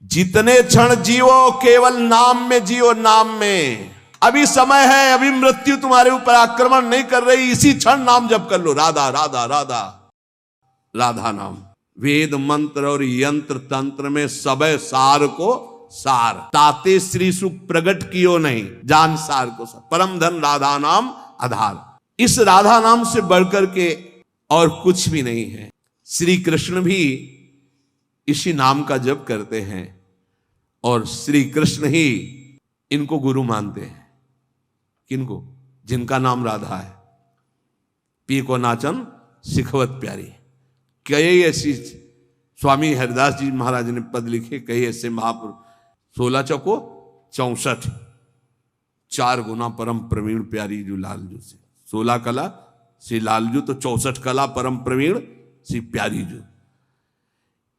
जितने क्षण जियो केवल नाम में जियो, नाम में। अभी समय है, अभी मृत्यु तुम्हारे ऊपर आक्रमण नहीं कर रही, इसी क्षण नाम जप कर लो। राधा राधा राधा, राधा नाम। वेद मंत्र और यंत्र तंत्र में सबे सार को सार, ताते श्री सुख प्रगट कियो नहीं, जान सार को सार। परम धन राधा नाम आधार। इस राधा नाम से बढ़कर के और कुछ भी नहीं है। श्री कृष्ण भी इसी नाम का जप करते हैं और श्री कृष्ण ही इनको गुरु मानते हैं। किनको? जिनका नाम राधा है। पी को नाचन सिखवत प्यारी। कई ऐसी स्वामी हरिदास जी महाराज ने पद लिखे, कई ऐसे महापुरुष। 16 चौको 64, 4 गुना परम प्रवीण प्यारी जो लालजू से। 16 कला श्री लालजू, तो 64 कला परम प्रवीण श्री प्यारी जू।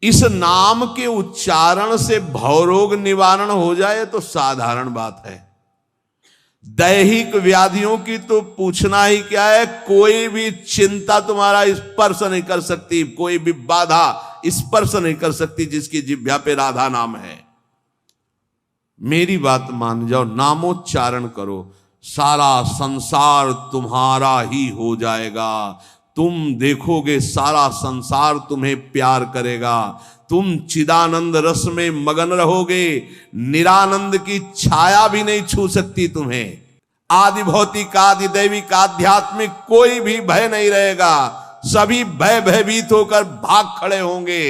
इस नाम के उच्चारण से भवरोग निवारण हो जाए तो साधारण बात है। दैहिक व्याधियों की तो पूछना ही क्या है। कोई भी चिंता तुम्हारा स्पर्श नहीं कर सकती, कोई भी बाधा स्पर्श नहीं कर सकती जिसकी जिह्वा पे राधा नाम है। मेरी बात मान जाओ, नामोच्चारण करो, सारा संसार तुम्हारा ही हो जाएगा। तुम देखोगे सारा संसार तुम्हें प्यार करेगा। तुम चिदानंद रस में मगन रहोगे, निरानंद की छाया भी नहीं छू सकती तुम्हें। आदि भौतिक, आदि दैविक, आध्यात्मिक कोई भी भय नहीं रहेगा। सभी भय भयभीत होकर भाग खड़े होंगे।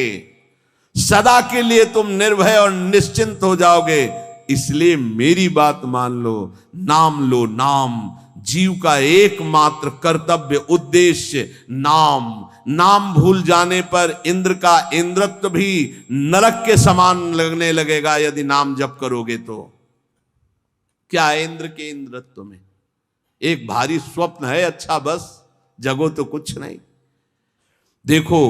सदा के लिए तुम निर्भय और निश्चिंत हो जाओगे। इसलिए मेरी बात मान लो, नाम लो। नाम जीव का एकमात्र कर्तव्य उद्देश्य नाम। नाम भूल जाने पर इंद्र का इंद्रत्व भी नरक के समान लगने लगेगा यदि नाम जप करोगे तो। क्या है इंद्र के इंद्रत्व में? एक भारी स्वप्न है, अच्छा बस, जगो तो कुछ नहीं। देखो,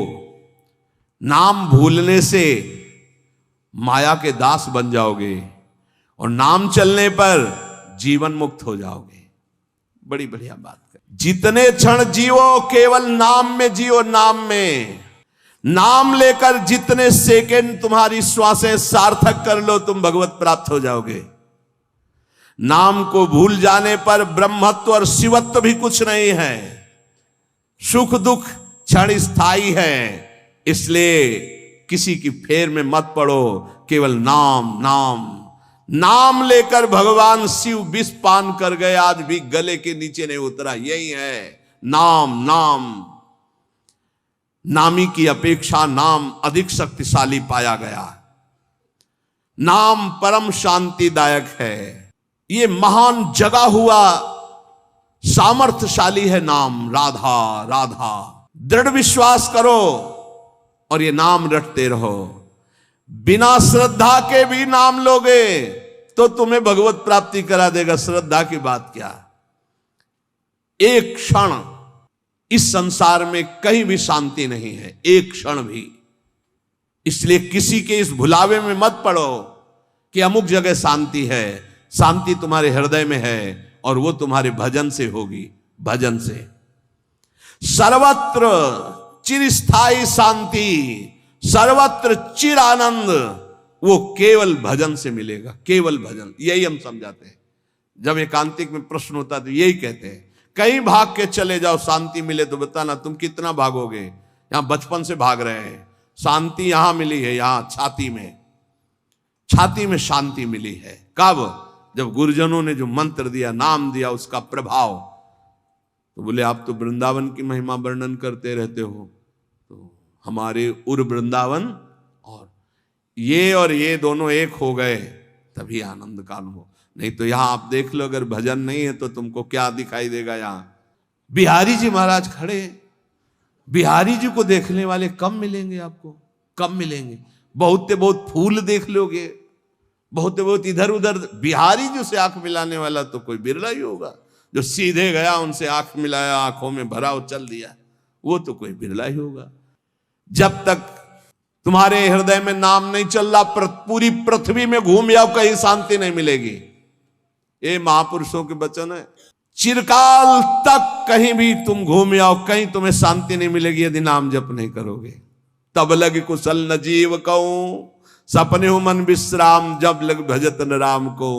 नाम भूलने से माया के दास बन जाओगे और नाम चलने पर जीवन मुक्त हो जाओगे। बड़ी बढ़िया बात कर। जितने क्षण जियो केवल नाम में जियो, नाम में। नाम लेकर जितने सेकंड तुम्हारी श्वासें सार्थक कर लो, तुम भगवत प्राप्त हो जाओगे। नाम को भूल जाने पर ब्रह्मत्व और शिवत्व भी कुछ नहीं है। सुख दुख क्षण स्थायी है। इसलिए किसी की फेर में मत पड़ो, केवल नाम नाम। नाम लेकर भगवान शिव विष पान कर गए, आज भी गले के नीचे नहीं उतरा। यही है नाम नाम। नामी की अपेक्षा नाम अधिक शक्तिशाली पाया गया। नाम परम शांतिदायक है। ये महान जगा हुआ सामर्थ्यशाली है नाम। राधा राधा, दृढ़ विश्वास करो और ये नाम रटते रहो। बिना श्रद्धा के भी नाम लोगे तो तुम्हें भगवत प्राप्ति करा देगा। श्रद्धा की बात क्या? एक क्षण इस संसार में कहीं भी शांति नहीं है, एक क्षण भी। इसलिए किसी के इस भुलावे में मत पड़ो कि अमुक जगह शांति है। शांति तुम्हारे हृदय में है और वो तुम्हारे भजन से होगी। भजन से सर्वत्र चिरस्थायी शांति, सर्वत्र चिर आनंद, वो केवल भजन से मिलेगा। केवल भजन, यही हम समझाते हैं। जब एकांतिक में प्रश्न होता है तो यही कहते हैं, कहीं भाग के चले जाओ शांति मिले तो बताना। तुम कितना भागोगे? यहां बचपन से भाग रहे हैं। शांति यहां मिली है, यहां छाती में, छाती में शांति मिली है। कब? जब गुरुजनों ने जो मंत्र दिया, नाम दिया, उसका प्रभाव। तो बोले आप तो वृंदावन की महिमा वर्णन करते रहते हो, तो हमारे उर वृंदावन और ये दोनों एक हो गए तभी आनंद काल हो। नहीं तो यहां आप देख लो, अगर भजन नहीं है तो तुमको क्या दिखाई देगा? यहां बिहारी जी महाराज खड़े हैं। बिहारी जी को देखने वाले कम मिलेंगे आपको, कम मिलेंगे। बहुत बहुत फूल देख लोगे, बहुत इधर उधर। बिहारी जी से आंख मिलाने वाला तो कोई बिरला ही होगा। जो सीधे गया, उनसे आंख मिलाया, आंखों में भरा और चल दिया, वो तो कोई बिरला ही होगा। जब तक तुम्हारे हृदय में नाम नहीं चल रहा, पूरी पृथ्वी में घूम जाओ, कहीं शांति नहीं मिलेगी। ये महापुरुषों के वचन है। चिरकाल तक कहीं भी तुम घूम जाओ, कहीं तुम्हें शांति नहीं मिलेगी यदि नाम जप नहीं करोगे। तब लग कुशल न जीव कहूं, सपने हो मन विश्राम, जब लग भजत न राम को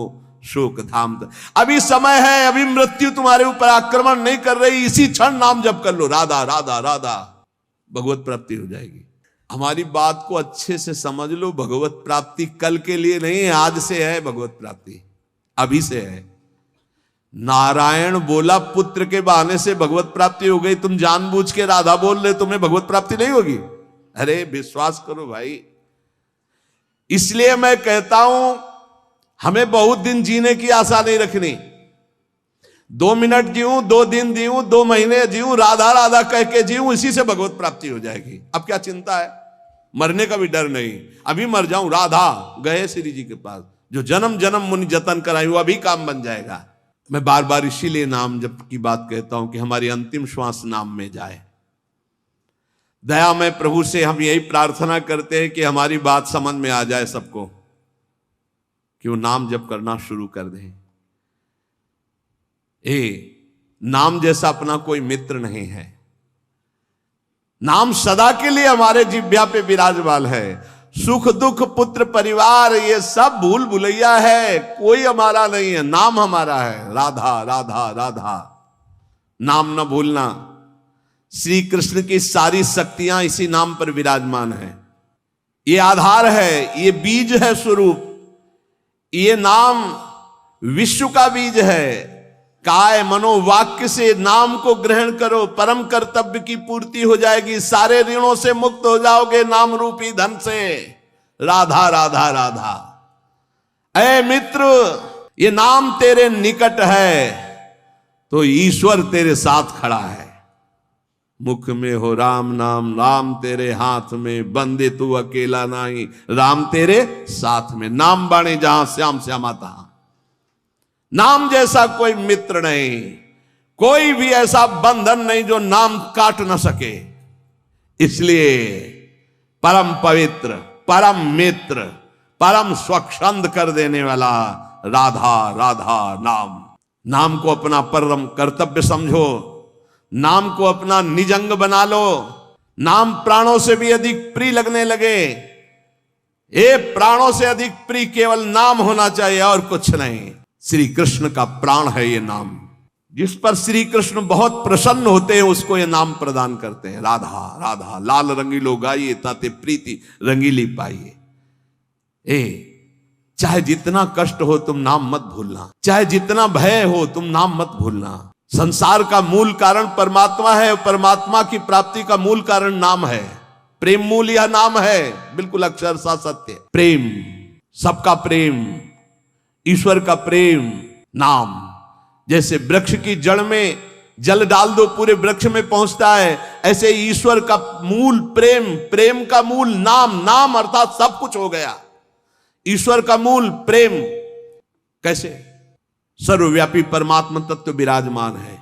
शोक धाम। अभी समय है, अभी मृत्यु तुम्हारे ऊपर आक्रमण नहीं कर रही, इसी क्षण नाम जप कर लो, राधा राधा राधा, भगवत प्राप्ति हो जाएगी। हमारी बात को अच्छे से समझ लो, भगवत प्राप्ति कल के लिए नहीं, आज से है भगवत प्राप्ति, अभी से है। नारायण बोला पुत्र के बहाने से भगवत प्राप्ति हो गई, तुम जानबूझ के राधा बोल रहे, तुम्हें भगवत प्राप्ति नहीं होगी? अरे विश्वास करो भाई। इसलिए मैं कहता हूं हमें बहुत दिन जीने की आशा नहीं रखनी। 2 मिनट जीऊं, 2 दिन जीऊं, 2 महीने जीऊं, राधा राधा कह के जीऊं, इसी से भगवत प्राप्ति हो जाएगी। अब क्या चिंता है? मरने का भी डर नहीं। अभी मर जाऊं, राधा गए श्री जी के पास, जो जन्म जन्म मुनि जतन कराई, वो अभी काम बन जाएगा। मैं बार बार इसीलिए नाम जप की बात कहता हूं कि हमारी अंतिम श्वास नाम में जाए। दया में प्रभु से हम यही प्रार्थना करते हैं कि हमारी बात समझ में आ जाए सबको, कि वो नाम जप करना शुरू कर दें। नाम जैसा अपना कोई मित्र नहीं है। नाम सदा के लिए हमारे जिह्वा पे विराजमान है। सुख दुख पुत्र परिवार ये सब भूल भुलैया है, कोई हमारा नहीं है, नाम हमारा है। राधा राधा राधा, नाम न भूलना। श्री कृष्ण की सारी शक्तियां इसी नाम पर विराजमान है। ये आधार है, ये बीज है स्वरूप। ये नाम विश्व का बीज है। काय मनोवाक्य से नाम को ग्रहण करो, परम कर्तव्य की पूर्ति हो जाएगी, सारे ऋणों से मुक्त हो जाओगे नाम रूपी धन से। राधा राधा राधा। ऐ मित्र, ये नाम तेरे निकट है तो ईश्वर तेरे साथ खड़ा है। मुख में हो राम नाम, राम तेरे हाथ में, बंदे तू अकेला नहीं, राम तेरे साथ में। नाम बाणे जहां श्याम श्यामा तहां। नाम जैसा कोई मित्र नहीं, कोई भी ऐसा बंधन नहीं जो नाम काट न सके। इसलिए परम पवित्र, परम मित्र, परम स्वच्छंद कर देने वाला राधा राधा नाम। नाम को अपना परम कर्तव्य समझो, नाम को अपना निज अंग बना लो। नाम प्राणों से भी अधिक प्रिय लगने लगे। ये प्राणों से अधिक प्रिय केवल नाम होना चाहिए और कुछ नहीं। श्री कृष्ण का प्राण है ये नाम। जिस पर श्री कृष्ण बहुत प्रसन्न होते हैं उसको ये नाम प्रदान करते हैं। राधा राधा लाल रंगीलो गाइए, ताते प्रीति रंगीली पाइए। चाहे जितना कष्ट हो तुम नाम मत भूलना, चाहे जितना भय हो तुम नाम मत भूलना। संसार का मूल कारण परमात्मा है, परमात्मा की प्राप्ति का मूल कारण नाम है। प्रेम मूल यह नाम है, बिल्कुल अक्षरशः सत्य। प्रेम, सबका प्रेम, ईश्वर का प्रेम नाम। जैसे वृक्ष की जड़ में जल डाल दो पूरे वृक्ष में पहुंचता है, ऐसे ईश्वर का मूल प्रेम, प्रेम का मूल नाम। नाम अर्थात सब कुछ हो गया। ईश्वर का मूल प्रेम। कैसे? सर्वव्यापी परमात्मा तत्व विराजमान है।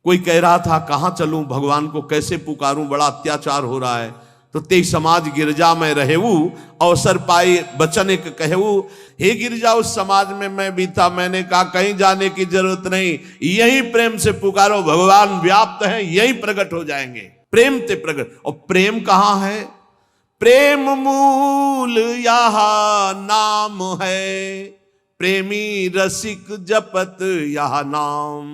कोई कह रहा था कहां चलूं, भगवान को कैसे पुकारूं, बड़ा अत्याचार हो रहा है। तो ते समाज गिरजा में रहेऊ, अवसर पाई बचन एक कहू। हे गिरजा उस समाज में मैं भी था, मैंने कहा कहीं जाने की जरूरत नहीं, यही प्रेम से पुकारो, भगवान व्याप्त है, यही प्रकट हो जाएंगे। प्रेम से प्रकट। और प्रेम कहां है? प्रेम मूल यह नाम है, प्रेमी रसिक जपत यह नाम।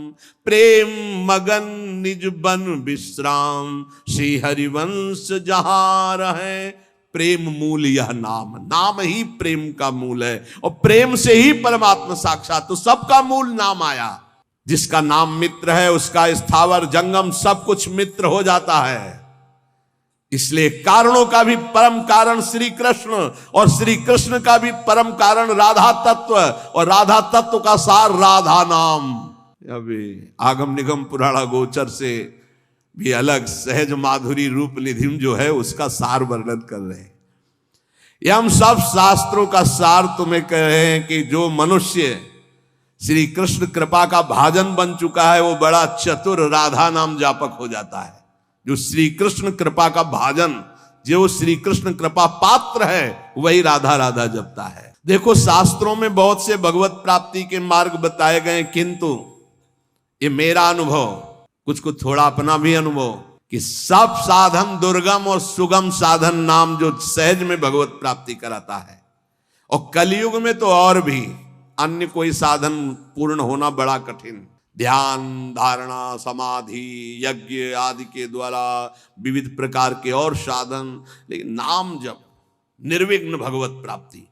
प्रेम मगन निज बन विश्राम, श्री हरिवंश जहां रहे। प्रेम मूल यह नाम। नाम ही प्रेम का मूल है और प्रेम से ही परमात्मा साक्षात। तो सबका मूल नाम आया। जिसका नाम मित्र है उसका स्थावर जंगम सब कुछ मित्र हो जाता है। इसलिए कारणों का भी परम कारण श्री कृष्ण और श्री कृष्ण का भी परम कारण राधा तत्व और राधा तत्व का सार राधा नाम। अभी आगम निगम पुराणा गोचर से भी अलग सहज माधुरी रूप निधिम जो है उसका सार वर्णन कर रहे हैं। ये हम सब शास्त्रों का सार तुम्हें कह रहे हैं कि जो मनुष्य श्री कृष्ण कृपा का भाजन बन चुका है वो बड़ा चतुर राधा नाम जापक हो जाता है। जो श्री कृष्ण कृपा का भाजन, जो श्री कृष्ण कृपा पात्र है, वही राधा राधा जपता है। देखो शास्त्रों में बहुत से भगवत प्राप्ति के मार्ग बताए गए, किंतु ये मेरा अनुभव, कुछ कुछ थोड़ा अपना भी अनुभव, कि सब साधन दुर्गम और सुगम साधन नाम जो सहज में भगवत प्राप्ति कराता है। और कलयुग में तो और भी अन्य कोई साधन पूर्ण होना बड़ा कठिन। ध्यान, धारणा, समाधि, यज्ञ आदि के द्वारा विविध प्रकार के और साधन, लेकिन नाम जप, निर्विघ्न भगवत प्राप्ति।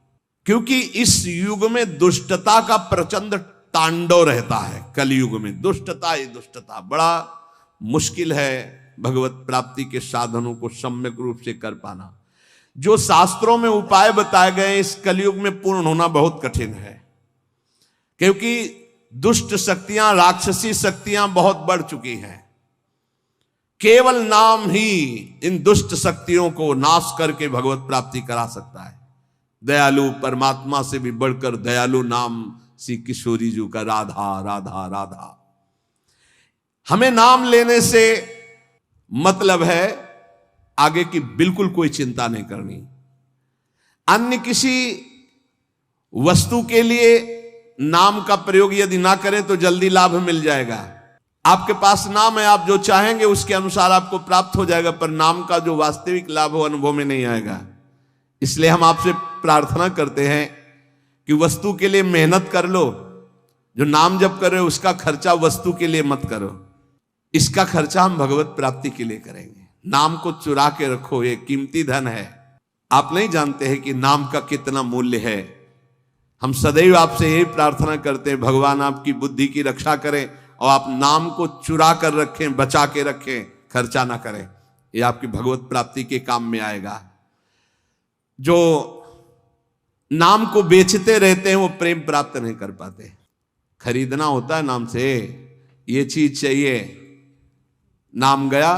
क्योंकि इस युग में दुष्टता का प्रचंड तांडव रहता है। कलयुग में दुष्टता ही दुष्टता, बड़ा मुश्किल है भगवत प्राप्ति के साधनों को सम्यक रूप से कर पाना। जो शास्त्रों में उपाय बताए गए इस कलयुग में पूर्ण होना बहुत कठिन है, क्योंकि दुष्ट शक्तियां, राक्षसी शक्तियां बहुत बढ़ चुकी हैं। केवल नाम ही इन दुष्ट शक्तियों को नाश करके भगवत प्राप्ति करा सकता है। दयालु परमात्मा से भी बढ़कर दयालु नाम श्री किशोरी जी का, राधा राधा राधा। हमें नाम लेने से मतलब है आगे की बिल्कुल कोई चिंता नहीं करनी। अन्य किसी वस्तु के लिए नाम का प्रयोग यदि ना करें तो जल्दी लाभ मिल जाएगा। आपके पास नाम है, आप जो चाहेंगे उसके अनुसार आपको प्राप्त हो जाएगा, पर नाम का जो वास्तविक लाभ हो अनुभव में नहीं आएगा। इसलिए हम आपसे प्रार्थना करते हैं कि वस्तु के लिए मेहनत कर लो, जो नाम जप कर रहे हो उसका खर्चा वस्तु के लिए मत करो, इसका खर्चा हम भगवत प्राप्ति के लिए करेंगे। नाम को चुरा के रखो, ये कीमती धन है। आप नहीं जानते हैं कि नाम का कितना मूल्य है। हम सदैव आपसे यही प्रार्थना करते हैं, भगवान आपकी बुद्धि की रक्षा करें और आप नाम को चुरा कर रखें, बचा के रखें, खर्चा ना करें। ये आपकी भगवत प्राप्ति के काम में आएगा। जो नाम को बेचते रहते हैं वो प्रेम प्राप्त नहीं कर पाते। खरीदना होता है नाम से, ये चीज चाहिए, नाम गया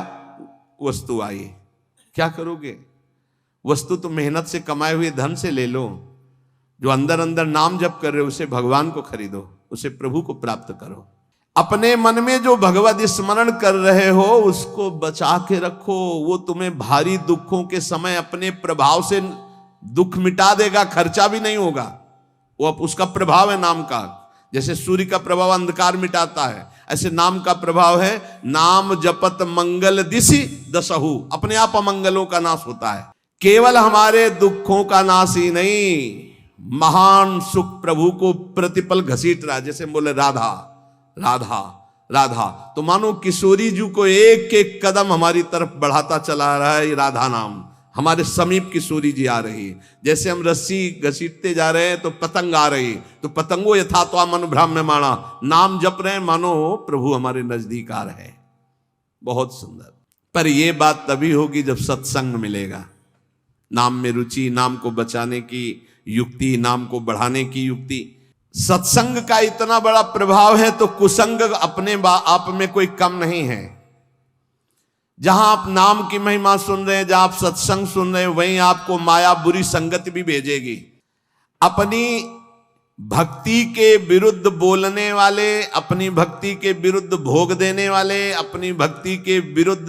वस्तु आई, क्या करोगे? वस्तु तो मेहनत से कमाए हुए धन से ले लो। जो अंदर अंदर नाम जप कर रहे हो उसे भगवान को खरीदो, उसे प्रभु को प्राप्त करो। अपने मन में जो भगवत स्मरण कर रहे हो उसको बचा के रखो। वो तुम्हें भारी दुखों के समय अपने प्रभाव से दुख मिटा देगा, खर्चा भी नहीं होगा। वो अब उसका प्रभाव है नाम का। जैसे सूर्य का प्रभाव अंधकार मिटाता है, ऐसे नाम का प्रभाव है। नाम जपत मंगल दिशि दसहु, अपने आप अमंगलों का नाश होता है। केवल हमारे दुखों का नाश ही नहीं, महान सुख प्रभु को प्रतिपल घसीट रहा है। जैसे बोले राधा राधा राधा, तो मानो किशोरी जी को एक एक कदम हमारी तरफ बढ़ाता चला रहा है। राधा नाम हमारे समीप किशोरी जी आ रही है। जैसे हम रस्सी घसीटते जा रहे हैं तो पतंग आ रही, तो पतंगो यथा तो मन भ्राम्यमाणा, नाम जप रहे हैं मानो प्रभु हमारे नजदीक आ रहे हैं। बहुत सुंदर। पर यह बात तभी होगी जब सत्संग मिलेगा। नाम में रुचि, नाम को बचाने की युक्ति, नाम को बढ़ाने की युक्ति। सत्संग का इतना बड़ा प्रभाव है तो कुसंग अपने आप में कोई कम नहीं है। जहां आप नाम की महिमा सुन रहे हैं, जहां आप सत्संग सुन रहे हैं, वहीं आपको माया बुरी संगति भी भेजेगी। अपनी भक्ति के विरुद्ध बोलने वाले, अपनी भक्ति के विरुद्ध भोग देने वाले, अपनी भक्ति के विरुद्ध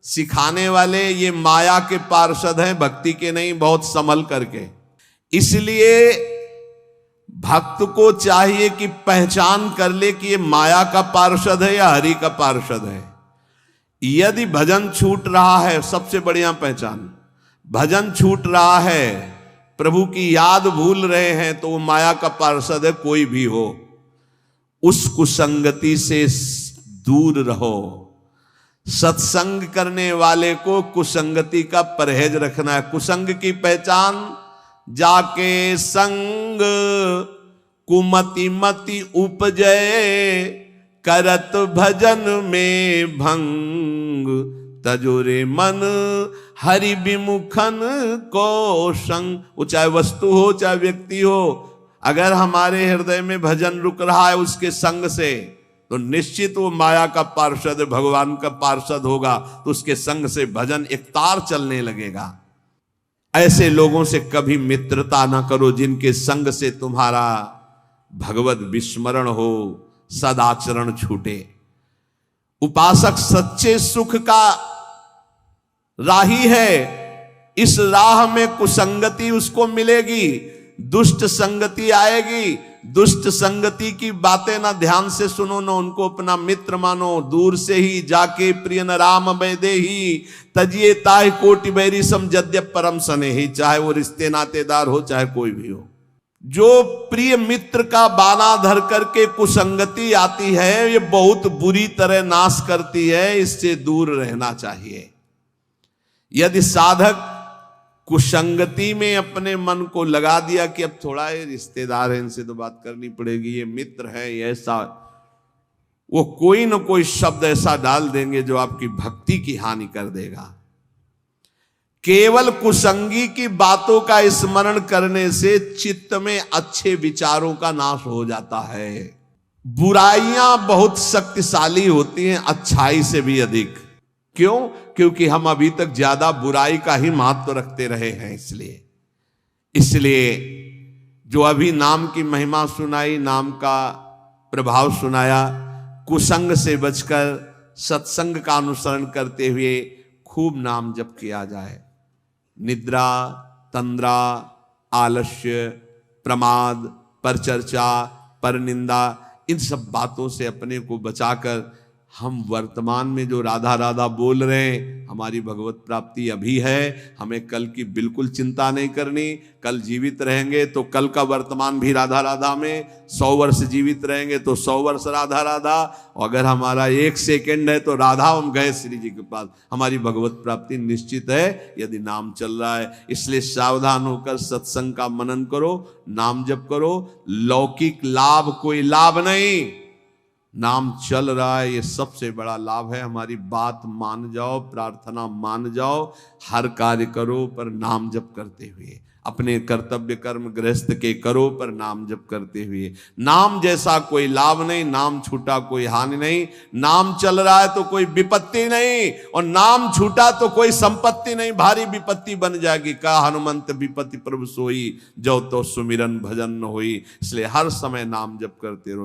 सिखाने वाले, ये माया के पार्षद हैं, भक्ति के नहीं। बहुत संभल करके। इसलिए भक्त को चाहिए कि पहचान कर ले कि ये माया का पार्षद है या हरि का पार्षद है। यदि भजन छूट रहा है, सबसे बढ़िया पहचान, भजन छूट रहा है, प्रभु की याद भूल रहे हैं, तो वो माया का पार्षद है। कोई भी हो, उस कुसंगति से दूर रहो। सत्संग करने वाले को कुसंगति का परहेज रखना है। कुसंग की पहचान, जाके संग कुमति मति उपजय, करत भजन में भंग, तजोरे मन हरि विमुखन को संग। वो चाहे वस्तु हो चाहे व्यक्ति हो, अगर हमारे हृदय में भजन रुक रहा है उसके संग से, तो निश्चित वो माया का पार्षद, भगवान का पार्षद होगा। तो उसके संग से भजन एक तार चलने लगेगा। ऐसे लोगों से कभी मित्रता ना करो जिनके संग से तुम्हारा भगवत विस्मरण हो, सदाचरण छूटे। उपासक सच्चे सुख का राही है। इस राह में कुसंगति उसको मिलेगी। दुष्ट संगति आएगी। दुष्ट संगति की बातें ना ध्यान से सुनो, ना उनको अपना मित्र मानो। दूर से ही जाके प्रिय न राम वैदे ही, तजिए ताहि कोटि बैरी सम जद्यप परम सने ही। चाहे वो रिश्ते नातेदार हो, चाहे कोई भी हो, जो प्रिय मित्र का बाना धर करके कुसंगति आती है, ये बहुत बुरी तरह नाश करती है। इससे दूर रहना चाहिए। यदि साधक कुसंगति में अपने मन को लगा दिया कि अब थोड़ा ये रिश्तेदार है, इनसे तो बात करनी पड़ेगी, ये मित्र है, ये ऐसा, वो कोई न कोई शब्द ऐसा डाल देंगे जो आपकी भक्ति की हानि कर देगा। केवल कुसंगी की बातों का स्मरण करने से चित्त में अच्छे विचारों का नाश हो जाता है। बुराइयां बहुत शक्तिशाली होती हैं अच्छाई से भी अधिक। क्यों? क्योंकि हम अभी तक ज्यादा बुराई का ही महत्व रखते रहे हैं। इसलिए जो अभी नाम की महिमा सुनाई, नाम का प्रभाव सुनाया, कुसंग से बचकर सत्संग का अनुसरण करते हुए खूब नाम जप किया जाए। निद्रा, तंद्रा, आलस्य, प्रमाद, परचर्चा, परनिंदा, इन सब बातों से अपने को बचाकर हम वर्तमान में जो राधा राधा बोल रहे हैं, हमारी भगवत प्राप्ति अभी है। हमें कल की बिल्कुल चिंता नहीं करनी। कल जीवित रहेंगे तो कल का वर्तमान भी राधा राधा में, 100 वर्ष जीवित रहेंगे तो 100 वर्ष राधा राधा, और अगर हमारा 1 सेकंड है तो राधा हम गए श्री जी के पास। हमारी भगवत प्राप्ति निश्चित है यदि नाम चल रहा है। इसलिए सावधान होकर सत्संग का मनन करो, नाम जप करो। लौकिक लाभ कोई लाभ नहीं, नाम चल रहा है, ये सबसे बड़ा लाभ है। हमारी बात मान जाओ, प्रार्थना मान जाओ, हर कार्य करो पर नाम जप करते हुए। अपने कर्तव्य कर्म गृहस्थ के करो पर नाम जप करते हुए। नाम जैसा कोई लाभ नहीं, नाम छूटा कोई हानि नहीं। नाम चल रहा है तो कोई विपत्ति नहीं, और नाम छूटा तो कोई संपत्ति नहीं, भारी विपत्ति बन जाएगी। का हनुमंत विपत्ति प्रभु सोई, जो तो सुमिरन भजन न होई। इसलिए हर समय नाम जप करते रहो।